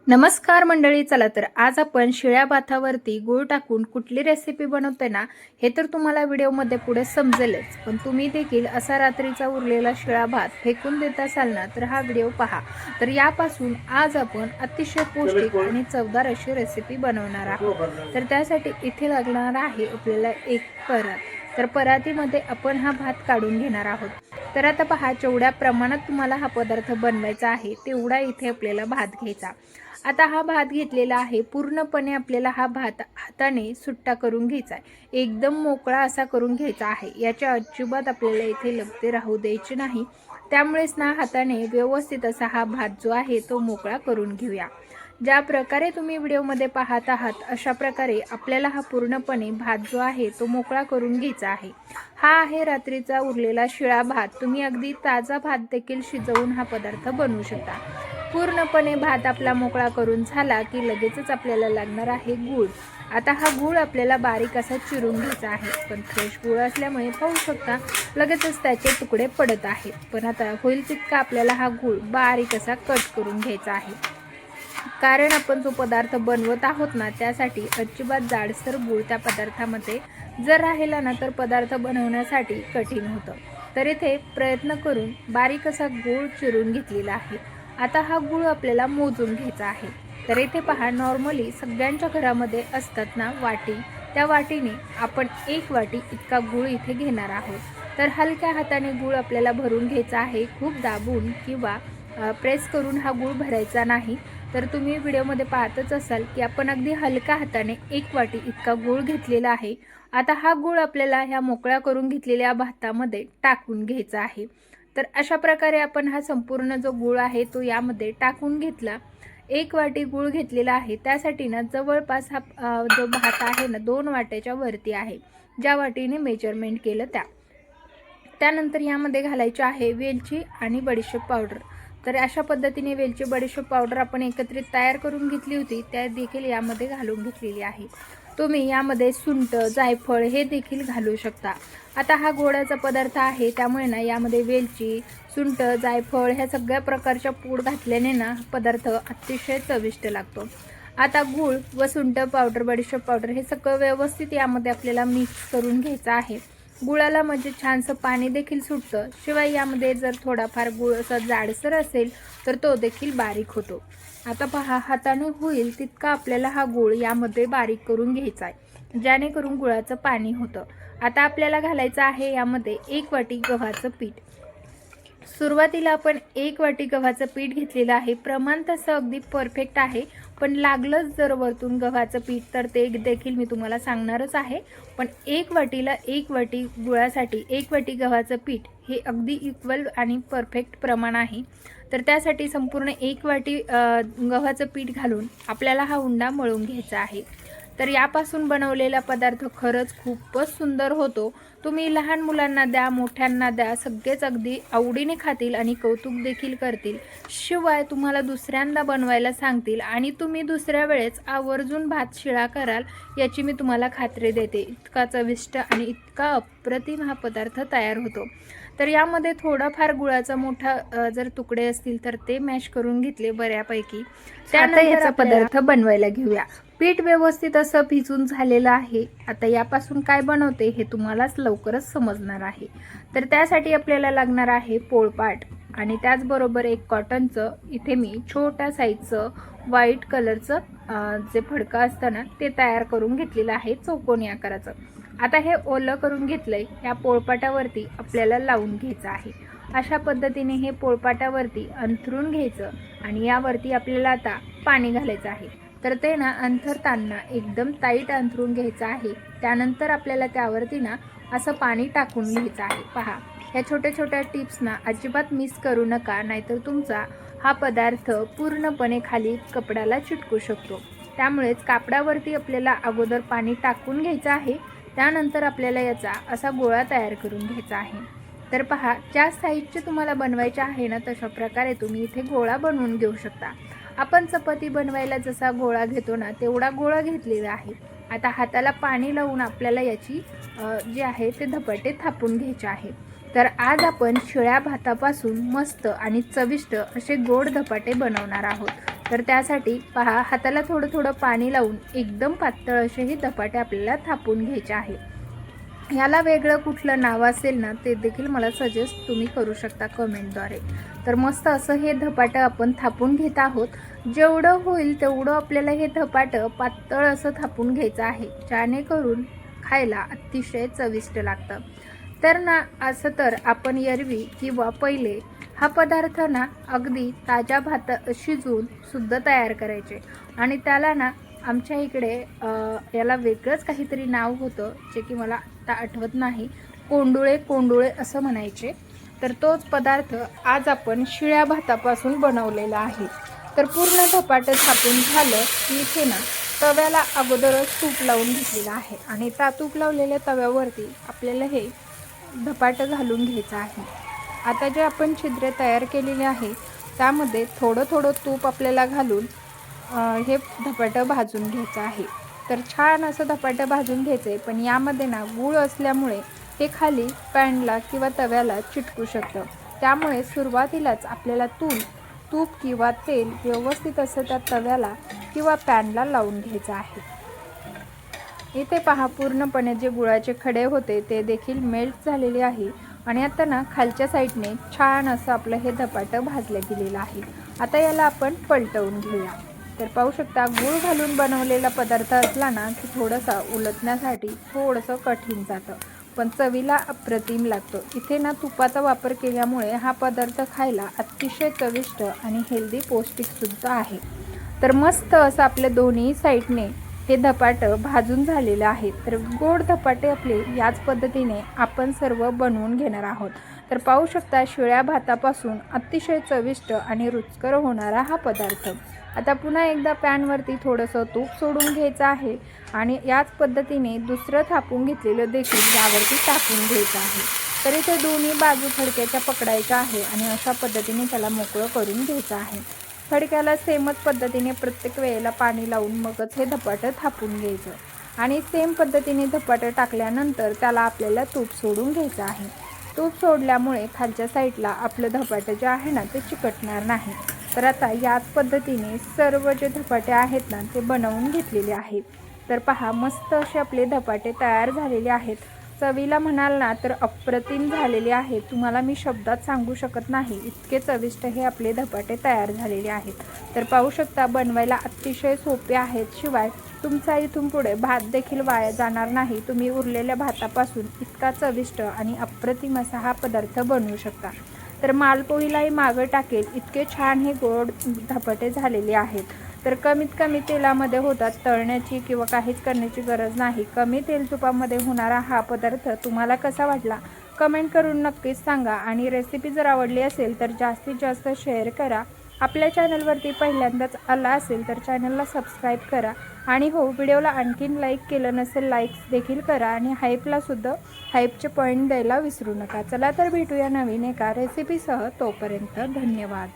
नमस्कार मंडळी, चला तर आज आपण शिळ्या भातावरती गूळ टाकून कुठली रेसिपी बनवतोय ना हे तर तुम्हाला व्हिडिओमध्ये पुढे समजेलच, पण तुम्ही देखील असा रात्रीचा उरलेला शिळा भात फेकून देत असाल ना तर हा व्हिडिओ पहा। तर यापासून आज आपण अतिशय पौष्टिक आणि चवदार अशी रेसिपी बनवणार आहोत। तर त्यासाठी इथे लागणार आहे आपल्याला एक परात। तर परातीमध्ये आपण हा भात काढून घेणार आहोत। तर आता पहा, जेवढ्या प्रमाणात तुम्हाला हा पदार्थ बनवायचा आहे तेवढा इथे आपल्याला भात घ्यायचा। आता हा भात घेतलेला आहे, पूर्णपणे आपल्याला हा भात हाताने सुट्टा करून घ्यायचा आहे, एकदम मोकळा असा करून घ्यायचा आहे। याच्या अजिबात आपल्याला इथे लगते राहू द्यायचे नाही, त्यामुळेच ना हाताने व्यवस्थित असा हा भात जो आहे तो मोकळा करून घेऊया। ज्या प्रकारे तुम्ही व्हिडिओमध्ये पाहत आहात अशा प्रकारे आपल्याला हा पूर्णपणे भात जो आहे तो मोकळा करून घ्यायचा आहे। हा आहे रात्रीचा उरलेला शिळा भात। तुम्ही अगदी ताजा भात देखील शिजवून हा पदार्थ बनवू शकता। पूर्णपणे भात आपला मोकळा करून झाला की लगेचच आपल्याला लागणार आहे गूळ। आता हा गूळ आपल्याला बारीक असा चिरून घ्यायचा आहे, पण फ्रेश गूळ असल्यामुळे पाहू शकता लगेचच त्याचे तुकडे पडत आहेत, पण आता होईल तितका आपल्याला हा गूळ बारीक असा कट करून घ्यायचा आहे, कारण आपण जो पदार्थ बनवत आहोत ना त्यासाठी अजिबात जाडसर गूळ त्या पदार्थामध्ये जर राहिला ना तर पदार्थ बनवण्यासाठी कठीण होतं। तर इथे प्रयत्न करून बारीक असा गूळ चिरून घेतलेला आहे। आता हा गूळ आपल्याला मोजून घ्यायचा आहे। तर इथे पहा, नॉर्मली सगळ्यांच्या घरामध्ये असतात ना वाटी, त्या वाटीने आपण 1 वाटी इतका गूळ इथे घेणार आहोत। तर हलक्या हाताने गूळ आपल्याला भरून घ्यायचा आहे, खूप दाबून किंवा प्रेस करून हा गूळ भरायचा नाही। तर तुम्ही व्हिडिओमध्ये पाहतच असाल की आपण अगदी हलक्या हाताने 1 वाटी इतका गूळ घेतलेला आहे। आता हा गूळ आपल्याला ह्या मोकळ्या करून घेतलेल्या भातामध्ये टाकून घ्यायचा आहे। तर अशा प्रकारे आपण हा संपूर्ण जो गूळ आहे तो यामध्ये टाकून घेतला। 1 वाटी गूळ घेतलेला आहे, त्यासाठी ना जवळपास हा जो भात आहे ना 2 वाट्याच्या वरती आहे, ज्या वाटीने मेजरमेंट केलं त्यानंतर यामध्ये घालायची आहे वेलची आणि बडीशेप पावडर। तर अशा पद्धतीने वेलची बडीशेप पावडर आपण एकत्रित तयार करून घेतली होती, त्या देखील यामध्ये घालून घेतलेली आहे। तुम्ही यामध्ये सुंठ, जायफळ हे देखील घालू शकता। आता हा गोडाचा पदार्थ आहे त्यामुळे ना यामध्ये वेलची, सुंठ, जायफळ ह्या सगळ्या प्रकारच्या पूड घातल्याने ना पदार्थ अतिशय चविष्ट लागतो। आता गूळ व सुंठ पावडर, बडीशेप पावडर हे सगळं व्यवस्थित यामध्ये आपल्याला मिक्स करून घ्यायचं आहे। गुळाला म्हणजे छानसं पाणी देखील सुटतं, शिवाय यामध्ये जर थोडाफार गूळ असा जाडसर असेल तर तो देखील बारीक होतो। आता पहा, हाताने होईल तितका आपल्याला हा गूळ यामध्ये बारीक करून घ्यायचा आहे, जेणेकरून गुळाचं पाणी होतं। आता आपल्याला घालायचं आहे यामध्ये 1 वाटी गव्हाचं पीठ। सुरुवातीला आपण 1 वाटी गव्हाचं पीठ घेतलेलं आहे, प्रमाण तसं अगदी परफेक्ट आहे, पण लागलंच जर वरतून गव्हाचं पीठ तर ते देखील मी तुम्हाला सांगणारच आहे। पण 1 वाटीला 1 वाटी गुळासाठी 1 वाटी गव्हाचं पीठ हे अगदी इक्वल आणि परफेक्ट प्रमाण आहे। तर त्यासाठी संपूर्ण 1 वाटी गव्हाचं पीठ घालून आपल्याला हा उंडा मळून घ्यायचा आहे। तर यापासून बनवलेला पदार्थ खरंच खूपच सुंदर होतो। तुम्ही लहान मुलांना द्या, मोठ्यांना द्या, सगळेच अगदी आवडीने खातील आणि कौतुक देखील करतील। शिवाय तुम्हाला दुसऱ्यांदा बनवायला सांगतील आणि तुम्ही दुसऱ्या वेळेस आवर्जून भात शिळा कराल याची मी तुम्हाला खात्री देते। इतका चविष्ट आणि इतका अप्रतिम हा पदार्थ तयार होतो। तर यामध्ये थोडाफार गुळाचा मोठा जर तुकडे असतील तर ते मॅश करून घेतले बऱ्यापैकी। त्यानंतर याचा पदार्थ बनवायला घेऊया। पीठ व्यवस्थित असं भिजून झालेलं आहे। आता यापासून काय बनवते हे तुम्हालाच लवकरच समजणार आहे। तर त्यासाठी आपल्याला लागणार आहे पोळपाट आणि त्याचबरोबर एक कॉटनचं इथे मी छोट्या साईजचं व्हाईट कलरचं जे फडकं असतं ना ते तयार करून घेतलेलं आहे, चौकोनी आकाराचं। आता हे ओलं करून घेतलंय, या पोळपाटावरती आपल्याला लावून घ्यायचं आहे। अशा पद्धतीने हे पोळपाटावरती अंथरून घ्यायचं आणि यावरती आपल्याला आता पाणी घालायचं आहे। तर ते ना अंथरताना एकदम टाईट अंथरून घ्यायचं आहे। त्यानंतर आपल्याला त्यावरती ना असं पाणी टाकून घ्यायचं आहे। पहा, ह्या छोट्या छोट्या टिप्स ना अजिबात मिस करू नका, नाहीतर तुमचा हा पदार्थ पूर्णपणे खाली कपड्याला चिटकू शकतो। त्यामुळेच कापडावरती आपल्याला अगोदर पाणी टाकून घ्यायचं आहे, त्यानंतर आपल्याला याचा असा गोळा तयार करून घ्यायचा आहे। तर पहा, ज्या साईजचे तुम्हाला बनवायचे आहे ना तशा प्रकारे तुम्ही इथे गोळा बनवून घेऊ शकता। आपण चपाती बनवायला जसा गोळा घेतो ना तेवढा गोळा घेतलेला आहे। आता हाताला पाणी लावून आपल्याला याची जे आहे ते धपाटे थापून घ्यायचे आहे। तर आज आपण शिळ्या भातापासून मस्त आणि चविष्ट असे गोड धपाटे बनवणार आहोत। तर त्यासाठी पहा, हाताला थोडं थोडं पाणी लावून एकदम पातळ असेही धपाटे आपल्याला थापून घ्यायचे आहे. याला वेगळं कुठलं नाव असेल ना, ते देखील मला सजेस्ट तुम्ही करू शकता कमेंटद्वारे. तर मस्त असं हे धपाटं आपण थापून घेत आहोत. जेवढं होईल तेवढं आपल्याला हे धपाटं पातळ असं थापून घ्यायचं आहे, जेणेकरून खायला अतिशय चविष्ट लागतं. तर ना, असं तर आपण एरवी किंवा पहिले हा पदार्थ ना अगदी ताज्या भात शिजवून सुद्धा तयार करायचे आणि त्याला ना आमच्या इकडे याला वेगळंच काहीतरी नाव होतं, जे की मला आत्ता आठवत नाही. कोंडुळे असं म्हणायचे. तर तोच पदार्थ आज आपण शिळ्या भातापासून बनवलेला आहे. तर पूर्ण धपाटं थापून झालं की इथे ना तव्याला अगोदरच तूप लावून घेतलेलं आहे आणि त्या तूप लावलेल्या तव्यावरती आपल्याला हे धपाटं घालून घ्यायचं आहे. आता जे आपण छिद्रे तयार केलेले आहे त्यामध्ये थोडं थोडं तूप आपल्याला घालून हे धपाटं भाजून घ्यायचं आहे. तर छान असं धपाटं भाजून घ्यायचं आहे, पण यामध्ये ना गूळ असल्यामुळे हे खाली पॅनला किंवा तव्याला चिटकू शकतं. त्यामुळे सुरुवातीलाच आपल्याला तूप किंवा तेल व्यवस्थित असं त्या तव्याला किंवा पॅनला लावून घ्यायचं आहे. इथे पहा, पूर्णपणे जे गुळाचे खडे होते ते देखील मेल्ट झालेले आहे आणि आता ना खालच्या साईडने छान असं आपलं हे धपाटं भाजलं गेलेलं आहे. आता याला आपण पलटवून घेऊया. तर पाहू शकता, गूळ घालून बनवलेला पदार्थ असला ना की थोडंसं उलटण्यासाठी थोडंसं कठीण जातं, पण चवीला अप्रतिम लागतो. इथे ना तुपाचा वापर केल्यामुळे हा पदार्थ खायला अतिशय चविष्ट आणि हेल्दी पौष्टिकसुद्धा आहे. तर मस्त असं आपल्या दोन्ही साईडने हे धपाटं भाजून झालेलं आहे. तर गोड धपाटे आपले याच पद्धतीने आपण सर्व बनवून घेणार आहोत. तर पाहू शकता, शिळ्या भातापासून अतिशय चविष्ट आणि रुचकर होणारा हा पदार्थ. आता पुन्हा एकदा पॅनवरती थोडंसं तूप सोडून घ्यायचं आहे आणि याच पद्धतीने दुसरं थापून घेतलेलं देखील यावरती टाकून घ्यायचं आहे. तर इथे दोन्ही बाजू फडक्याच्या पकडायच्या आहे आणि अशा पद्धतीने त्याला मोकळं करून घ्यायचं आहे. फडक्याला सेमच पद्धतीने प्रत्येक वेळेला पाणी लावून मगच हे धपाटं थापून घ्यायचं आणि सेम पद्धतीने धपाटं टाकल्यानंतर त्याला आपल्याला तूप सोडून घ्यायचं आहे. तूप सोडल्यामुळे खालच्या साईडला आपलं धपाटं जे आहे ना ते चिकटणार नाही. तर आता याच पद्धतीने सर्व जे धपाटे आहेत ना ते बनवून घेतलेले आहेत. तर पहा, मस्त असे आपले धपाटे तयार झालेले आहेत. चवीला म्हणाल ना तर अप्रतिम झालेले आहेत. तुम्हाला मी शब्दात सांगू शकत नाही, इतके चविष्ट हे आपले धपाटे तयार झालेले आहेत. तर पाहू शकता, बनवायला अतिशय सोपे आहेत. शिवाय तुमचा इथून पुढे भात देखील वाया जाणार नाही. तुम्ही उरलेल्या भातापासून इतका चविष्ट आणि अप्रतिम असा हा पदार्थ बनवू शकता. तर मालपोळीलाही मागं टाकेल इतके छान हे गोड धपाटे झालेले आहेत. तर कमीत कमी तेलामध्ये होतात, तळण्याची किंवा काहीच करण्याची गरज नाही. कमी तेल तुपामध्ये होणारा हा पदार्थ तुम्हाला कसा वाटला कमेंट करून नक्कीच सांगा आणि रेसिपी जर आवडली असेल तर जास्तीत जास्त शेअर करा. आपल्या चॅनलवरती पहिल्यांदाच आला असेल तर चॅनलला सबस्क्राईब करा आणि हो, व्हिडिओला आणखीन लाईक केलं नसेल लाईक्स देखील करा आणि हाईपलासुद्धा हाईपचे पॉईंट द्यायला विसरू नका. चला तर भेटूया नवीन एका रेसिपीसह. तोपर्यंत धन्यवाद.